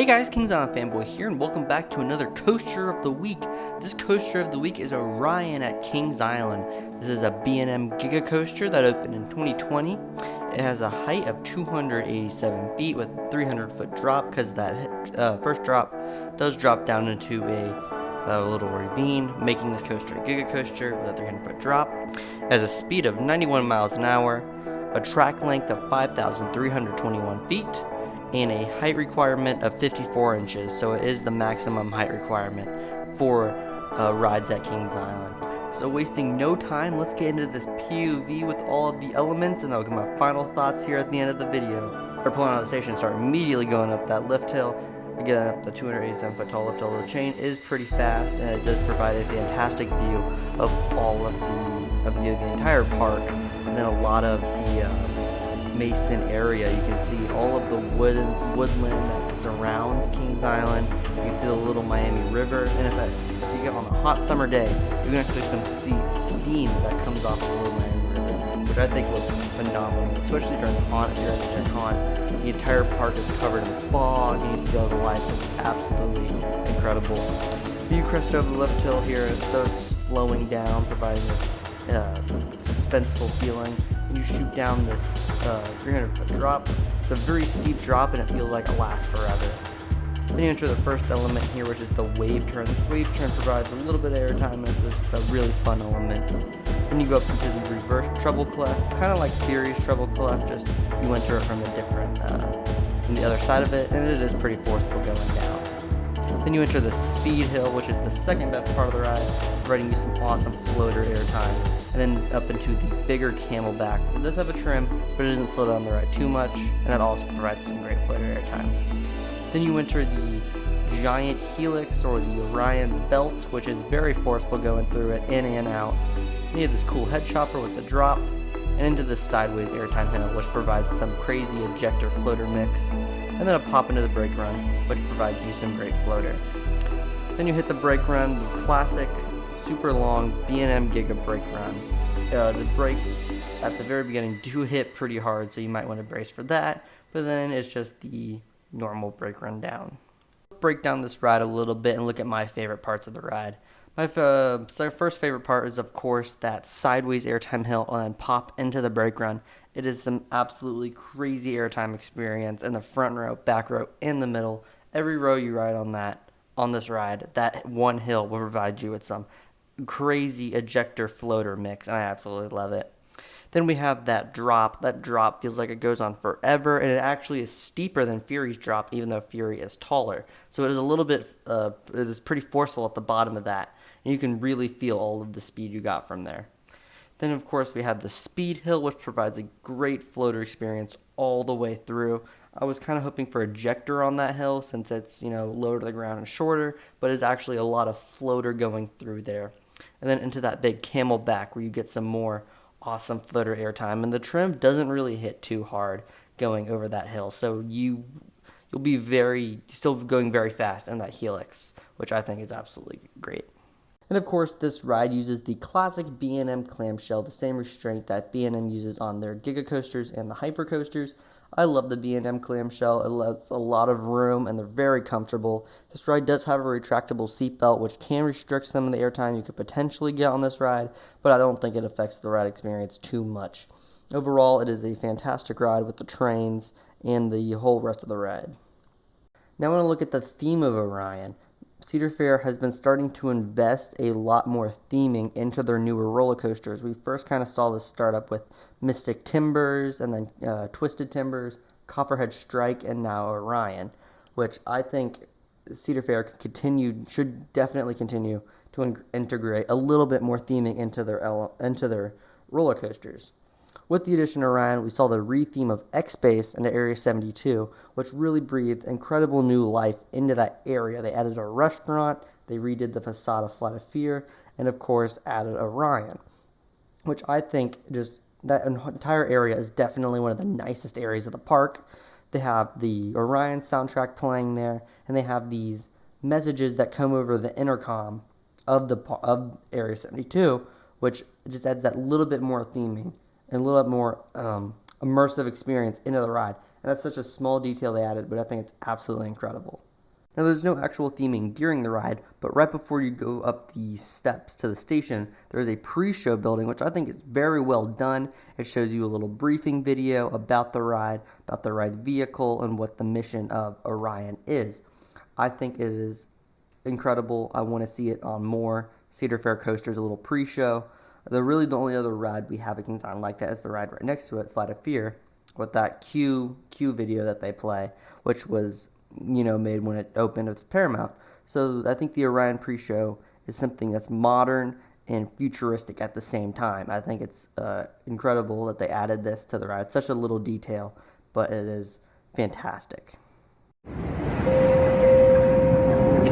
Hey guys, Kings Island Fanboy here, and welcome back to another Coaster of the Week. This Coaster of the Week is Orion at Kings Island. This is a B&M Giga Coaster that opened in 2020. It has a height of 287 feet with 300-foot drop, because that first drop does drop down into a little ravine, making this coaster a Giga Coaster with a 300-foot drop. It has a speed of 91 miles an hour, a track length of 5,321 feet, and a height requirement of 54 inches, so it is the maximum height requirement for rides at Kings Island. So wasting no time, let's get into this POV with all of the elements, and I'll get my final thoughts here at the end of the video. We're pulling out of the station and start immediately going up that lift hill. Getting up the 287-foot tall lift hill road chain is pretty fast, and it does provide a fantastic view of all of the entire park, and then a lot of the Mason area. You can see all of the woodland that surrounds Kings Island. You can see the Little Miami River, and if you get on a hot summer day, you can actually see steam that comes off the Little Miami River, which I think looks phenomenal, especially during the haunt. If you're at the haunt, the entire park is covered in fog, and you see all the lights. It's absolutely incredible. You crest over the lift hill here, and it starts slowing down, providing a suspenseful feeling. You shoot down this 300-foot drop. It's a very steep drop, and it feels like it lasts forever. Then you enter the first element here, which is the wave turn. This wave turn provides a little bit of airtime, and it's just a really fun element. Then you go up into the reverse treble clef, kind of like Fury's treble clef, just you enter it from a different, from the other side of it, and it is pretty forceful going down. Then you enter the speed hill, which is the second best part of the ride, providing you some awesome floater airtime. And then up into the bigger camelback. It does have a trim, but it doesn't slow down the ride too much, and that also provides some great floater airtime. Then you enter the giant helix, or the Orion's belt, which is very forceful going through it, in and out. Then you have this cool head chopper with the drop, and into this sideways airtime hill, which provides some crazy ejector floater mix. And then a pop into the brake run, which provides you some great floater. Then you hit the brake run, the classic super long B&M Giga brake run. The brakes at the very beginning do hit pretty hard, so you might want to brace for that, but then it's just the normal brake run down. Break down this ride a little bit and look at my favorite parts of the ride. My first favorite part is, of course, that sideways airtime hill and then pop into the brake run. It is some absolutely crazy airtime experience in the front row, back row, in the middle. Every row you ride on this ride, that one hill will provide you with some crazy ejector floater mix, and I absolutely love it. Then we have that drop. That drop feels like it goes on forever, and it actually is steeper than Fury's drop, even though Fury is taller. So it is a little bit, it is pretty forceful at the bottom of that, and you can really feel all of the speed you got from there. Then, of course, we have the speed hill, which provides a great floater experience all the way through. I was kind of hoping for ejector on that hill, since it's, lower to the ground and shorter, but it's actually a lot of floater going through there. And then into that big camelback, where you get some more awesome floater airtime, and the trim doesn't really hit too hard going over that hill, so you'll be still going very fast in that helix, which I think is absolutely great. And of course, this ride uses the classic B&M clamshell, the same restraint that B&M uses on their Giga coasters and the Hyper coasters. I love the B&M clamshell. It lets a lot of room, and they're very comfortable. This ride does have a retractable seatbelt, which can restrict some of the airtime you could potentially get on this ride, but I don't think it affects the ride experience too much. Overall, it is a fantastic ride with the trains and the whole rest of the ride. Now I want to look at the theme of Orion. Cedar Fair has been starting to invest a lot more theming into their newer roller coasters. We first kind of saw this start up with Mystic Timbers, and then Twisted Timbers, Copperhead Strike, and now Orion, which I think Cedar Fair should definitely continue to integrate a little bit more theming into their roller coasters. With the addition of Orion, we saw the re-theme of X-Base into Area 72, which really breathed incredible new life into that area. They added a restaurant, they redid the facade of Flight of Fear, and of course added Orion, which I think that entire area is definitely one of the nicest areas of the park. They have the Orion soundtrack playing there, and they have these messages that come over the intercom of Area 72, which just adds that little bit more theming and a little bit more immersive experience into the ride. And that's such a small detail they added, but I think it's absolutely incredible. Now, there's no actual theming during the ride, but right before you go up the steps to the station, there is a pre-show building, which I think is very well done. It shows you a little briefing video about the ride vehicle, and what the mission of Orion is. I think it is incredible. I want to see it on more Cedar Fair coasters, a little pre-show. The only other ride we have at Kings Island like that is the ride right next to it, Flight of Fear, with that Q video that they play, which was made when it opened at Paramount. So I think the Orion pre-show is something that's modern and futuristic at the same time. I think it's incredible that they added this to the ride. It's such a little detail, but it is fantastic.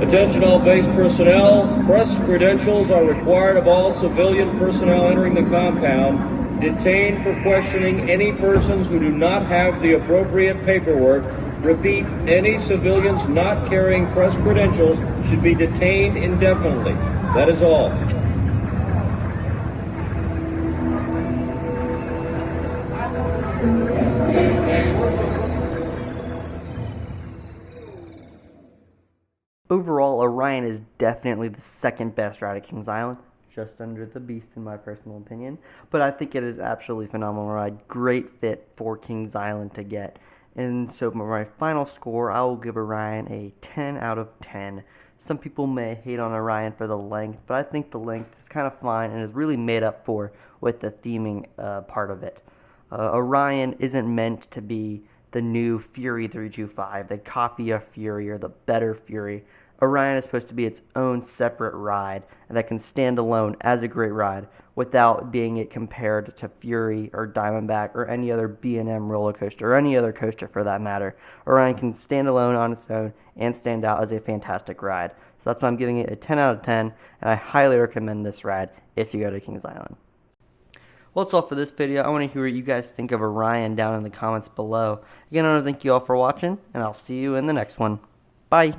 Attention all base personnel. Press credentials are required of all civilian personnel entering the compound. Detain for questioning any persons who do not have the appropriate paperwork. Repeat, any civilians not carrying press credentials should be detained indefinitely. That is all. Overall, Orion is definitely the second best ride at Kings Island, just under the Beast in my personal opinion. But I think it is absolutely phenomenal ride. Great fit for Kings Island to get. And so for my final score, I will give Orion a 10 out of 10. Some people may hate on Orion for the length, but I think the length is kind of fine and is really made up for with the theming part of it. Orion isn't meant to be the new Fury 325, the copy of Fury or the better Fury. Orion is supposed to be its own separate ride and that can stand alone as a great ride without being compared to Fury or Diamondback or any other B&M roller coaster or any other coaster for that matter. Orion can stand alone on its own and stand out as a fantastic ride. So that's why I'm giving it a 10 out of 10, and I highly recommend this ride if you go to Kings Island. Well, that's all for this video. I want to hear what you guys think of Orion down in the comments below. Again, I want to thank you all for watching, and I'll see you in the next one. Bye.